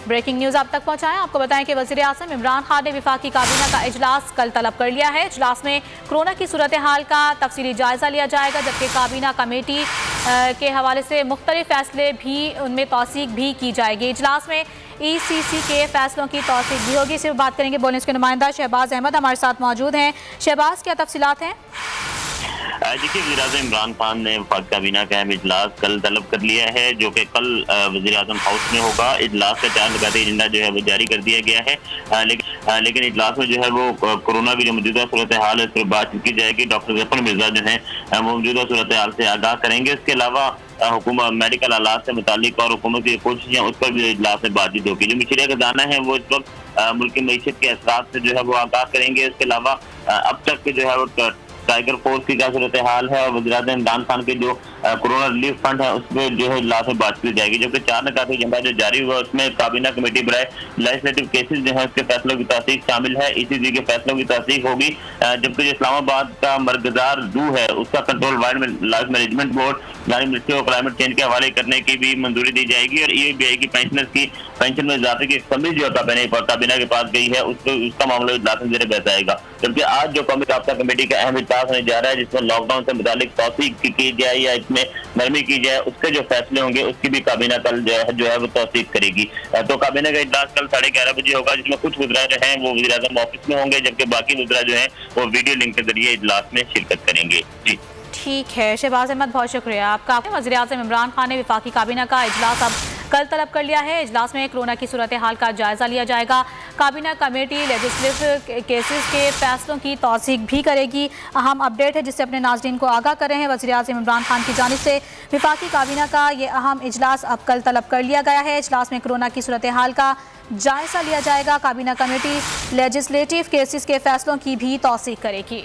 Breaking news आप तक पहुंचाएं। आपको बताएं कि वज़ीर आज़म इमरान खान ने वफाकी काबीना का इजलास कल तलब कर लिया है। इजलास में कोरोना की सूरत हाल का तफसीली जायजा लिया जाएगा, जबकि काबीना कमेटी के हवाले से मुख्तलिफ फैसले भी उनमें तौसीक भी की जाएगी। इजलास में ECC के फैसलों की तौसीक भी होगी। सिर्फ बात करेंगे बोलने के नुमाइंदा शहबाज अहमद हमारे साथ मौजूद हैं। शहबाज, क्या तफसीलात हैं? देखिए, वज़ीर आज़म इमरान खान ने वफाकी काबीना का अहम इजलास कल तलब कर लिया है, जो कि कल वज़ीर आज़म हाउस में होगा। इजलास का 4 लगाते एजेंडा जो है वो जारी कर दिया गया है, लेकिन इजलास में जो है वो कोरोना की जो मौजूदा सूरत हाल है उस पर बातचीत की जाएगी। डॉक्टर जफर मिर्जा जो है वो मौजूदा सूरत हाल से आगाह करेंगे। इसके अलावा हुकूमत मेडिकल आलात से मुतालिक और हुकूमत की कोशिशें उस पर भी इजलास में बातचीत होगी। जो मिशरिया का दाना है वो इस वक्त मुल्क की मीशत के असरात से जो है वो आगाह करेंगे। इसके अलावा अब तक के जो है वो टाइगर फोर्स की क्या सूरत हाल है और वज़ीर आज़म इमरान खान के जो कोरोना रिलीफ फंड है उसमें जो है इजलास में बात की जाएगी। जबकि 4 नकाती एजेंडा जो जारी हुआ उसमें काबीना कमेटी बराए लेजिस्लेटिव केसेस जो है उसके फैसलों की तौसीक शामिल है। ECC के फैसलों की तौसीक होगी, जबकि जो इस्लामाबाद का मरकज़दार जू है उसका control wild life management board यानी मिनिस्ट्री ऑफ क्लाइमेट चेंज के हवाले करने की भी मंजूरी दी जाएगी। और EABI की पेंशनर्स की पेंशन में इजाफे की कमी जो काबीना के पास गई है उसका मामला इजलास में ज़ेर बहस आएगा। जबकि आज जो कौमी राब्ता कमेटी का अहम इजलास होने जा रहा है, जिसमें लॉकडाउन से मुतालिक तौसीक की जाए या इसमें नरमी की जाए, उसके जो फैसले होंगे उसकी भी काबीना कल जो है वो तौसीक करेगी। तो काबीना का इजलास कल 11:30 बजे होगा, जिसमें कुछ वज़ीरा जो हैं वो वज़ीर आज़म ऑफिस में होंगे, जबकि बाकी वज़ीरा जो हैं वो वीडियो लिंक के जरिए इजलास में शिरकत करेंगे। जी ठीक है शहबाज अहमद, बहुत शुक्रिया आपका। वज़ीर आज़म इमरान खान ने वफाकी काबीना का इजलास अब कल तलब कर लिया है। इजलास में कोरोना की सूरत हाल का जायजा लिया जाएगा। काबीना कमेटी लेजिस्लेटिव केसेस के फैसलों की तौसीक भी करेगी। अहम अपडेट है जिससे अपने नाज़रीन को आगाह कर रहे हैं। वज़ीर आज़म इमरान खान की जानिब से वफाकी काबीना का ये अहम इजलास अब कल तलब कर लिया गया है। इजलास में कोरोना की सूरत हाल का जायजा लिया जाएगा। काबीना कमेटी लेजिस्लेटिव केसेस के फैसलों की भी तौसीक करेगी।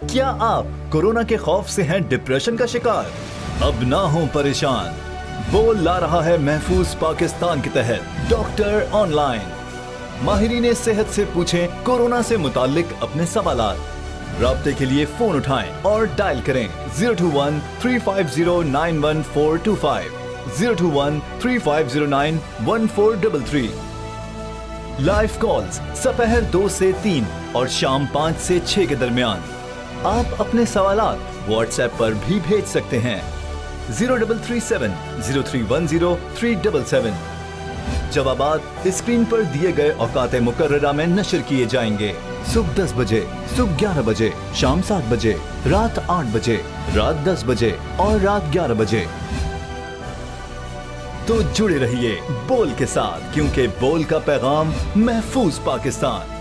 क्या आप कोरोना के खौफ से हैं डिप्रेशन का शिकार? अब ना हो परेशान, बोल ला रहा है महफूज पाकिस्तान के तहत डॉक्टर ऑनलाइन। माहिरीन सेहत से पूछें कोरोना से मुतालिक अपने सवालात। राब्ते के लिए फोन उठाएं और डायल करें 021 350 91425 021 3509 1433। लाइव कॉल्स दोपहर 2 से 3 और शाम 5 से 6 के दरमियान। आप अपने सवालात व्हाट्सएप पर भी भेज सकते हैं 0337 0310 377। जवाबात स्क्रीन पर दिए गए औकात मुकर्ररा में नशर किए जाएंगे। सुबह 10 बजे, सुबह 11 बजे, शाम 7 बजे, रात 8 बजे, रात 10 बजे और रात 11 बजे। तो जुड़े रहिए बोल के साथ, क्योंकि बोल का पैगाम महफूज पाकिस्तान।